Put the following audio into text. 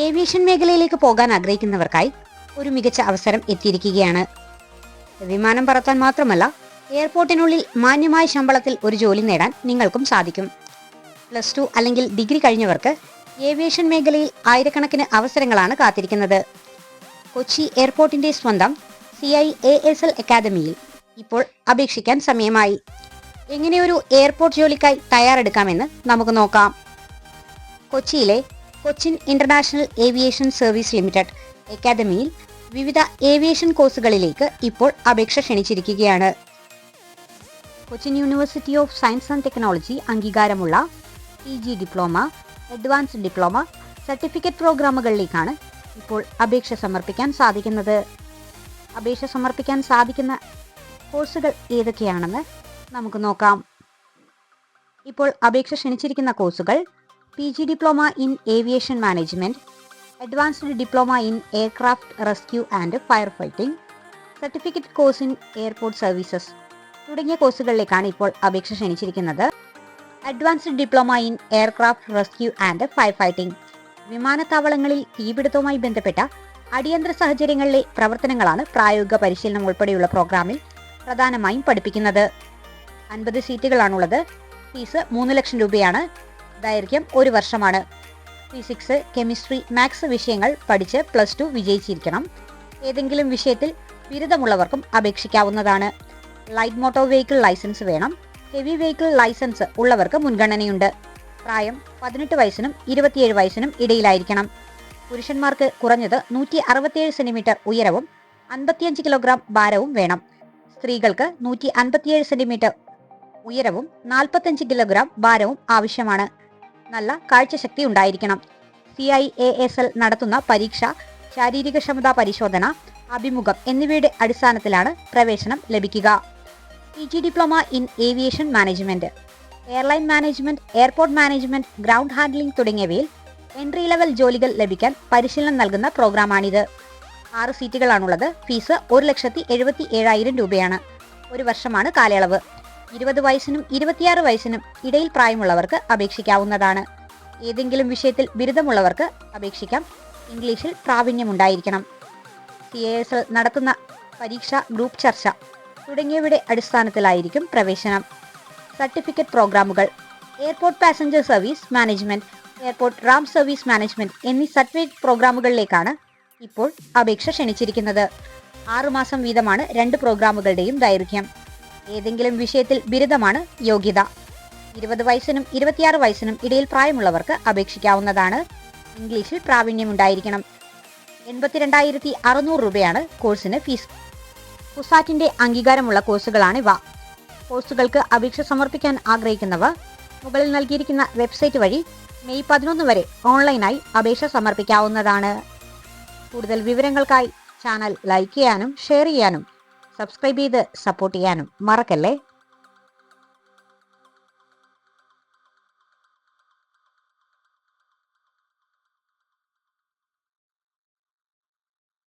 Aviation മേഖലയിലേക്ക് പോകാൻ ആഗ്രഹിക്കുന്നവർക്കായി ഒരു മികച്ച അവസരം എത്തിയിരിക്കുകയാണ്. വിമാനം പറത്താൻ മാത്രമല്ല, എയർപോർട്ടിനുള്ളിൽ മാന്യമായ ശമ്പളത്തിൽ ഒരു ജോലി നേടാൻ നിങ്ങൾക്കും സാധിക്കും. +2 അല്ലെങ്കിൽ ഡിഗ്രി കഴിഞ്ഞവർക്ക് ഏവിയേഷൻ മേഖലയിൽ ആയിരക്കണക്കിന് അവസരങ്ങളാണ് കാത്തിരിക്കുന്നത്. കൊച്ചി എയർപോർട്ടിന്റെ സ്വന്തം CIASL അക്കാദമിയിൽ ഇപ്പോൾ അപേക്ഷിക്കാൻ സമയമായി. എങ്ങനെയൊരു എയർപോർട്ട് ജോലിക്കായി തയ്യാറെടുക്കാമെന്ന് നമുക്ക് നോക്കാം. കൊച്ചിയിലെ Cochin international aviation service limited അക്കാദമിയിൽ വിവിധ ഏവിയേഷൻ കോഴ്സുകളിലേക്ക് ഇപ്പോൾ അപേക്ഷ ക്ഷണിച്ചിരിക്കുകയാണ്. Cochin university of science and technology അംഗീകാരമുള്ള PG diploma, advanced diploma, certificate പ്രോഗ്രാമുകളിലേക്കാണ് ഇപ്പോൾ അപേക്ഷ സമർപ്പിക്കാൻ സാധിക്കുന്നത്. അപേക്ഷ സമർപ്പിക്കാൻ സാധിക്കുന്ന കോഴ്സുകൾ ഏതൊക്കെയാണെന്ന് നമുക്ക് നോക്കാം. ഇപ്പോൾ അപേക്ഷ ക്ഷണിച്ചിരിക്കുന്ന കോഴ്സുകൾ PG diploma in aviation management, advanced diploma in aircraft rescue and fire fighting, certificate course in airport services തുടങ്ങിയ കോഴ്സുകളിലേക്കാണ് ഇപ്പോൾ അപേക്ഷ ക്ഷണിച്ചിരിക്കുന്നത്. Advanced diploma in aircraft rescue and fire fighting വിമാനത്താവളങ്ങളിൽ തീപിടുത്തവുമായി ബന്ധപ്പെട്ട അടിയന്തര സാഹചര്യങ്ങളിലെ പ്രവർത്തനങ്ങളാണ് പ്രായോഗിക പരിശീലനം ഉൾപ്പെടെയുള്ള പ്രോഗ്രാമിൽ പ്രധാനമായും പഠിപ്പിക്കുന്നത്. 50 സീറ്റുകളാണുള്ളത്. ഫീസ് 3 ലക്ഷം രൂപയാണ്. ദൈർഘ്യം 1 വർഷമാണ്. ഫിസിക്സ്, കെമിസ്ട്രി, മാത്സ് വിഷയങ്ങൾ പഠിച്ച് +2 വിജയിച്ചിരിക്കണം. ഏതെങ്കിലും വിഷയത്തിൽ ബിരുദമുള്ളവർക്കും അപേക്ഷിക്കാവുന്നതാണ്. ലൈറ്റ് മോട്ടോർ വെഹിക്കിൾ ലൈസൻസ് വേണം. ഹെവി വെഹിക്കിൾ ലൈസൻസ് ഉള്ളവർക്ക് മുൻഗണനയുണ്ട്. പ്രായം 18 വയസ്സിനും 27 വയസ്സിനും ഇടയിലായിരിക്കണം. പുരുഷന്മാർക്ക് കുറഞ്ഞത് 167 സെന്റിമീറ്റർ ഉയരവും 55 കിലോഗ്രാം ഭാരവും വേണം. സ്ത്രീകൾക്ക് 157 സെന്റിമീറ്റർ ഉയരവും 45 കിലോഗ്രാം ഭാരവും ആവശ്യമാണ്. നല്ല കാഴ്ചശക്തി ഉണ്ടായിരിക്കണം. CIASL നടത്തുന്ന പരീക്ഷ, ശാരീരിക ക്ഷമതാ പരിശോധന, അഭിമുഖം എന്നിവയുടെ അടിസ്ഥാനത്തിലാണ് പ്രവേശനം ലഭിക്കുക. PG diploma in aviation management, airline management, airport management, ground handling തുടങ്ങിയവയിൽ എൻട്രി ലെവൽ ജോലികൾ ലഭിക്കാൻ പരിശീലനം നൽകുന്ന പ്രോഗ്രാമാണിത്. 6 സീറ്റുകളാണുള്ളത്. ഫീസ് 1,77,000 രൂപയാണ്. 1 വർഷമാണ് കാലയളവ്. 20 വയസ്സിനും 26 വയസ്സിനും ഇടയിൽ പ്രായമുള്ളവർക്ക് അപേക്ഷിക്കാവുന്നതാണ്. ഏതെങ്കിലും വിഷയത്തിൽ ബിരുദമുള്ളവർക്ക് അപേക്ഷിക്കാം. ഇംഗ്ലീഷിൽ പ്രാവീണ്യമുണ്ടായിരിക്കണം. CIASL നടത്തുന്ന പരീക്ഷ, ഗ്രൂപ്പ് ചർച്ച തുടങ്ങിയവയുടെ അടിസ്ഥാനത്തിലായിരിക്കും പ്രവേശനം. സർട്ടിഫിക്കറ്റ് പ്രോഗ്രാമുകൾ airport passenger service management, airport Ram service management എന്നീ സർട്ടിഫിക്കറ്റ് പ്രോഗ്രാമുകളിലേക്കാണ് ഇപ്പോൾ അപേക്ഷ ക്ഷണിച്ചിരിക്കുന്നത്. 6 മാസം വീതമാണ് 2 പ്രോഗ്രാമുകളുടെയും ദൈർഘ്യം. ഏതെങ്കിലും വിഷയത്തിൽ ബിരുദമാണ് യോഗ്യത. 20 വയസ്സിനും 26 വയസ്സിനും ഇടയിൽ പ്രായമുള്ളവർക്ക് അപേക്ഷിക്കാവുന്നതാണ്. ഇംഗ്ലീഷിൽ പ്രാവീണ്യമുണ്ടായിരിക്കണം. 82,600 രൂപയാണ് കോഴ്സിന് ഫീസ്. കുസാറ്റിന്റെ അംഗീകാരമുള്ള കോഴ്സുകളാണിവ. കോഴ്സുകൾക്ക് അപേക്ഷ സമർപ്പിക്കാൻ ആഗ്രഹിക്കുന്നവർ മുകളിൽ നൽകിയിരിക്കുന്ന വെബ്സൈറ്റ് വഴി മെയ് 11 വരെ ഓൺലൈനായി അപേക്ഷ സമർപ്പിക്കാവുന്നതാണ്. കൂടുതൽ വിവരങ്ങൾക്കായി ചാനൽ ലൈക്ക് ചെയ്യാനും ഷെയർ ചെയ്യാനും സബ്സ്ക്രൈബ് ചെയ്ത് സപ്പോർട്ട് ചെയ്യാനും മറക്കല്ലേ.